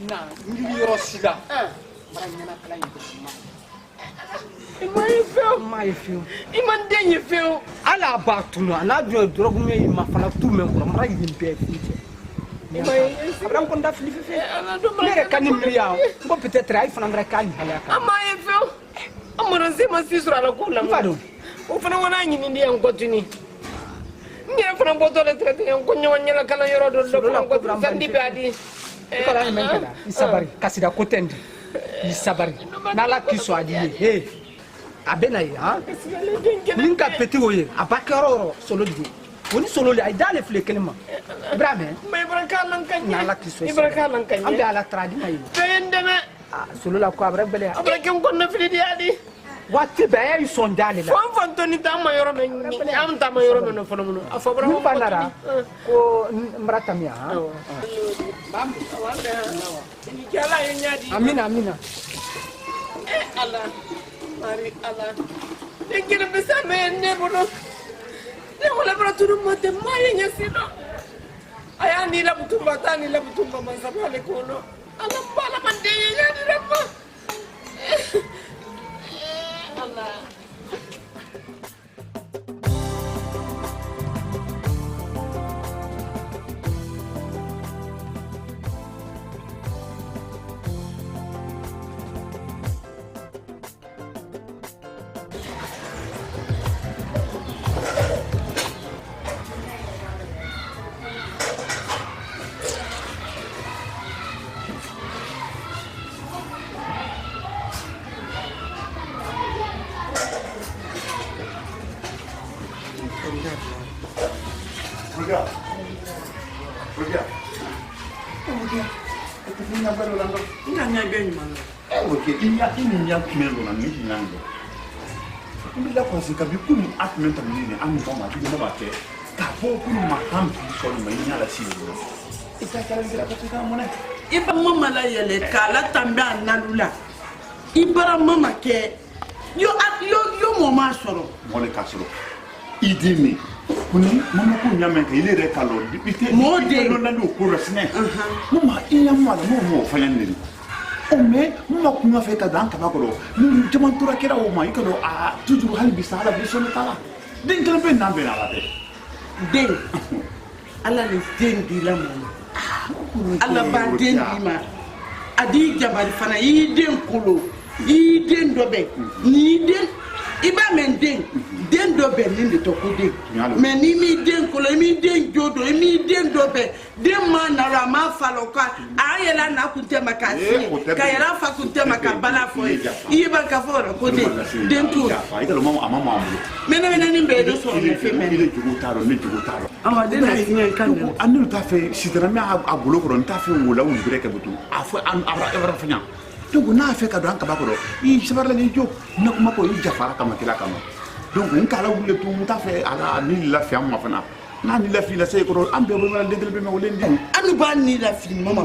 na ngiri rosida maranyana kala yiko ma feel iman denye feel ala batunu ala drogu me ma fala tu men ko mara yin pe fite abram ko nda fili fe mere kanimriya ko peut-être ay fana ngara kali halaka ama feel amara zema sisura la kula fado o fana wana nyini ndi en continue ngira fana botole traité en ko nyawanyala kala yoro do ko sandi badi ko la men kala isabari kasida ko tendi isabari nala kiso adiye he abena ya ninka peti oye abakaro solo di woni solo li ay dale fle kelma ibrahim may barakalan kany nala kiso ibrakalan kany ambe ala tradi may tayendeme solo la ko abrabele abrakem ko na fili di adi wati ba ay son dale la fon fon toni tama yoro men am tama yoro men fono muno afobra mo banara ko mrata mia bam awanda ni jala yo nyadi amina Allah mari Allah engine besa men ne bono ne wala bara tunu mote maye nyasino aya ni la butumba tani la butumba masabale kono Allah bala mande nyadi rabba Allah Regarde. Il n'y a pas de langue. Il n'y a pas de langue. Ok, il y a une langue qui est dans la langue. Il y a quoi, c'est que beaucoup de actes terminés, à nous tomber, tu ne vas pas faire. Car beaucoup de ma femme qui sont dans la cible. Et ça, c'est la petite monnaie. Il va maman la yele kala tambe analula. Ibara mama ke yo mama soro. Mon le casero. Idimi. Kuni mama ko nyame ka ile re kalo bite mo de lo na do ko resne mama iya mala mo fayan ni o me mama ko ma fe ka dan ka ba ko ni jaman tura kera o ma ikado a toujours hal bi sala bi so tala den kala be na be na la de den ala le den di la mo ala ba den di ma adi jabari fana yi den kolo yi den do be ni den iba men den do be ni de to ko den mais ni mi den ko le mi den jodo mi den do be den ma na ra ma falo ka ayela na ku te makasi ka yara fa ku te makabala fo iba ka fo ko den to ay ko mama amama amulo mena ni be do so me fe men ni jugo taro ama den na ni kan ko anu ta fe sidra mi abulo ko don ta fe wala wu breke butu afo an abra fanya donc n'a fait ka don ka ba ko i sabar la ni jo na kuma ko i jafara kama kila kama donc on kala wule tu ta fe ala ni la fi amma fana na ni la fi la sey ko am be bo la degel be me wolen di anu ba ni la fi mama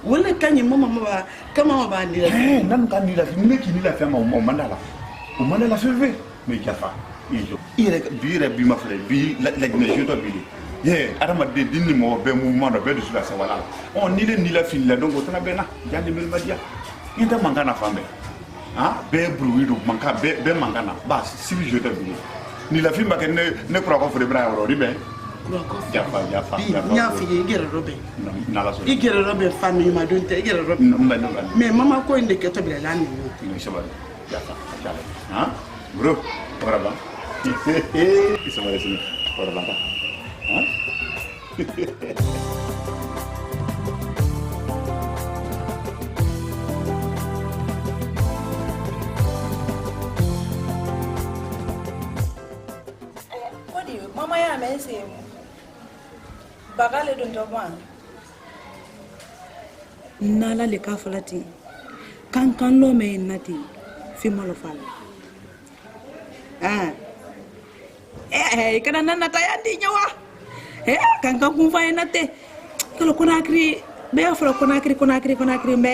wala kanyi mama ba kama ba ni la fi nan kan ni la fi ni ki ni la fi amma o mandala fe me jafa i jo i re bi ma fere bi la ne je to bi ye adama de dinni mo be mu ma do be de sula sa wala on ni la fi la donc tana be na jande mel badia ida mangana fambe be bruido manka be mangana bas si je te dis ni la fimba que ne croit ko fere bra ro ribe jafa nya fi igere robe na la so igere robe famille ma don te igere robe mais mama ko inde ke to bi la ni ni so ba jafa jale bro ora ba iso ba resini ora ba mama ya mense bagale don toban nala le ka falati kan lo me nati fi molo fal kana nana tayandi nyawa kan kun fa nate kalo konakri be afro konakri me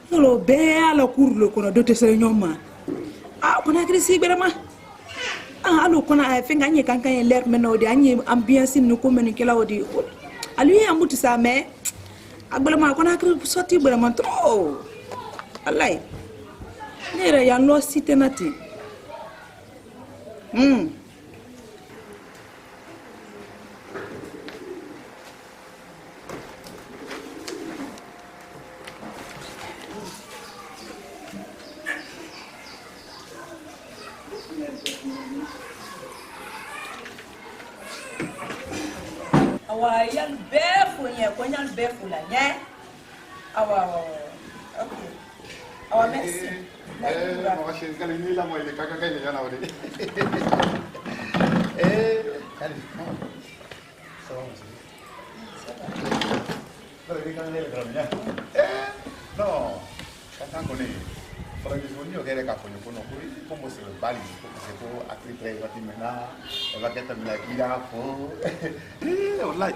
kalo be ala kurlo kono dote sere nyoma konakri si berama alo kona finga nye kanka ler meno di anye ambiance no ko men kila odi alu ya mutu sa me Agbalama Conakry sorti vraiment trop. Wallahi. Nere ya lo cité nati. Awa yan befu nye konyan befu la nye. Awa okay. Awa merci. Moi chérie, quand il est là, moi il est caca quand il est là. Allez. Ça va monsieur. Non, quand on connaît. Pour les journées, on est là pour nous connaître. Comment c'est le bal, c'est pour actrice maintenant. Elle va être la guida pour. Wallahi,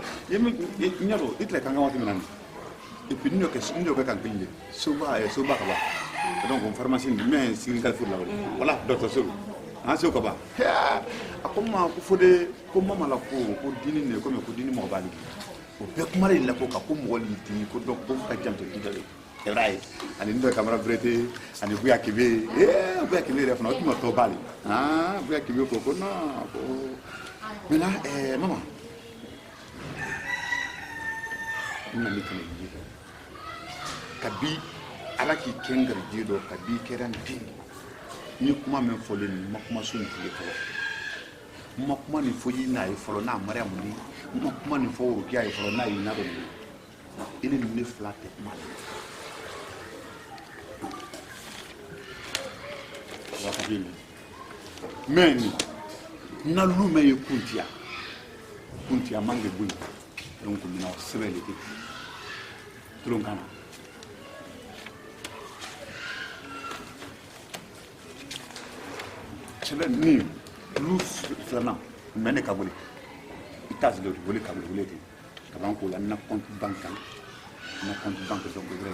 nyaro, it like kanga wati maintenant. Et puis nous que quand il est, soba kaba. Donc on pharmacie mais si il faut là. Voilà, docteur Sow. Ah c'est kaba. Comment faut de comment mala ko dini ne comme ko dini mo bali. O be kuma la ko ka ko mo li ti ko donc ko ka jamto didale. C'est vrai. Ani ndo camera brete, ani buya kibe. Buya kibe ref na tuma to bali. Ah, buya kibe ko na ko. Mais là maman. Ina mikane ni. Kabi ala ki kengar jido kabi keran pin. Ni kuma men fole ni makuma so nti ko. Makuma ni foyi na e folo na mariam ni. Makuma ni fo rukia e folo na ina do ni. Ile ni flat mal. Mais na lume ye kuntia mange bui donc na sebele ke tulongana cela ni lu flana mene kabuli itas le volé kabuli volé kaban ko la na compte bancaire donc vrai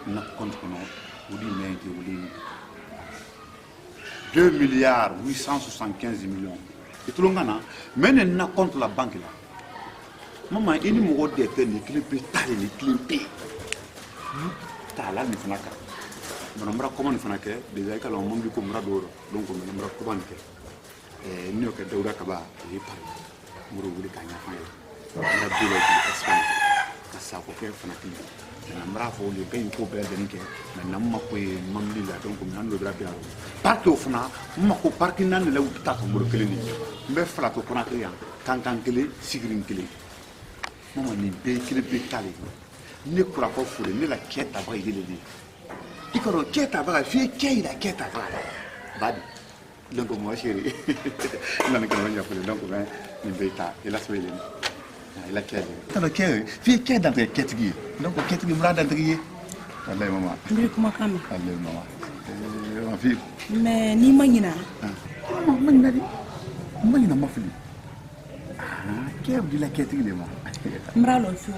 na compte no ou dit mais qui voulait 2 milliards 875 millions et tout le monde mais n'a compte la banque là maman il me rôde des peines qui peut taler les clients tala ni fanaka manamra comment ni fanaka déjà que l'on monde comme radoro donc on manamra comment que ni que dawda kaba et par muro wuli kanya fa la bilo di espagne ka sa ko ke fanaki namra fo le kay ko be den ke nam ma ko mamli la donc nan lo brabia parto funa ma ko parki nan la wuta ko muro kele ni be fala to kona ke ya kan kele sigrin kele mama ni be kele be tali ni kura ko fure ni la keta ba ile ni ikoro keta ba fi kei la keta ba badi donc moi chérie nan ko wanya fule donc ben ni be ta ila swele ni ila kele tano kele fi kei dans les ketigi donc ketigi mra dans trier wallahi mama Mbiri kuma kame. wallahi mama ma fi Mais ni manyina. mama manyina di manyina ma fili kele di la ketigi le ma Mralo fu.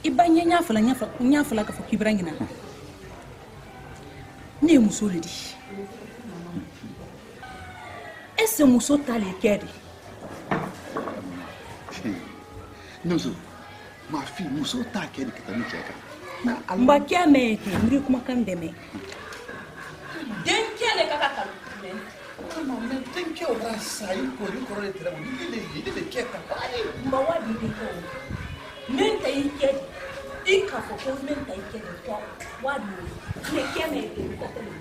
Ibanye nyafala ka foki brangina. Ni musoli di. Ese muso tale kedi. non so ma fille muso ta kedi ka tani cheka na Mbakia me ke mbiri kuma kambe me. Den kele kaka kalu. mama men tenke ora sai ko le tera mo ile keka Mbawa di ko. Menta ike. Ika fo ko menta ike to. Wadi. Ne keme ke katele.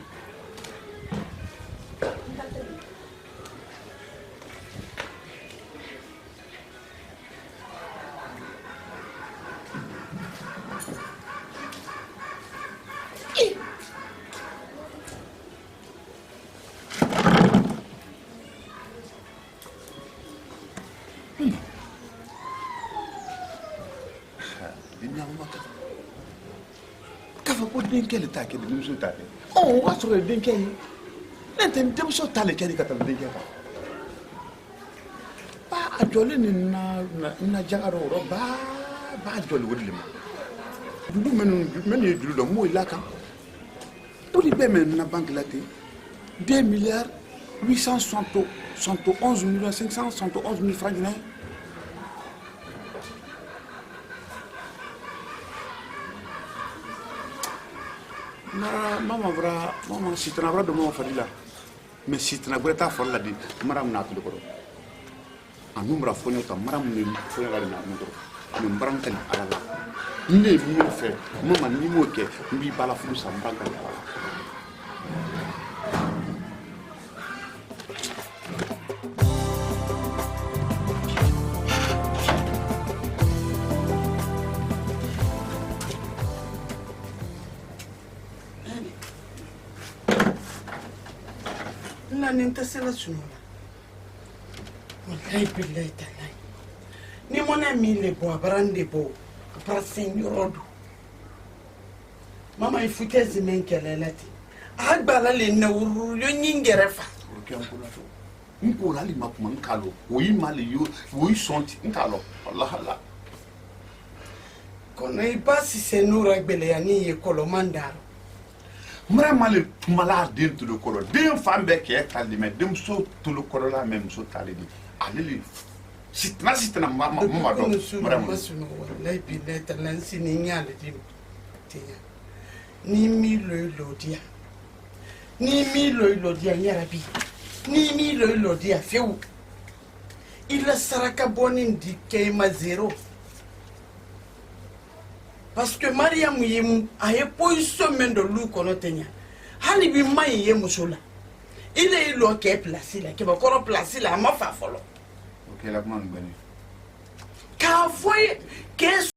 kafa ko den kele ta kedi muso ta ke oh wa so den kele nten dem so ta le kedi ka ta den kele ba ajole ni na jagaro ro ba ajole wodle ma dudu men ye dudu do mo ila kan to li be men na banque la te 2 milliards 871 millions 571 000 francs guinéens Mama bra, mama sitana bra do mo fadila. Mais sitana bra ta folla di maram na to ko. Anu bra fonyo ta maram ni fonyo ga na mo. Ni mbram tan ala. Ni mo fe, mama ni mo ke mbi bala fu sa mbanga ala. Nin tasela sunula wallahi billahi tallahi ni mona mile bo abrande bo para senhorodo mama ifutezi menkelelati agbala le nawuru yo nyingerefa Nko rali makuma nkalo oyi mali yo oyi sonti nkalo Allah kono ibasi senura gbele ya ni ekolo mandaro mara mali tumala den to le kolo den fambe ke tali me dem so to le kolo la même so tali di alili sitna mama do mara masuno wallahi billahi talan sini nyale di tiya ni mi lo dia nyarabi ni mi lo dia fewu ila saraka bonin di kema zero parce que Mariam yemu aye position mendo lu kono tenya hani bi mai ye musola ile ilo ke place la ke ba koro place la ma fa folo ok la comment ngani ka foi que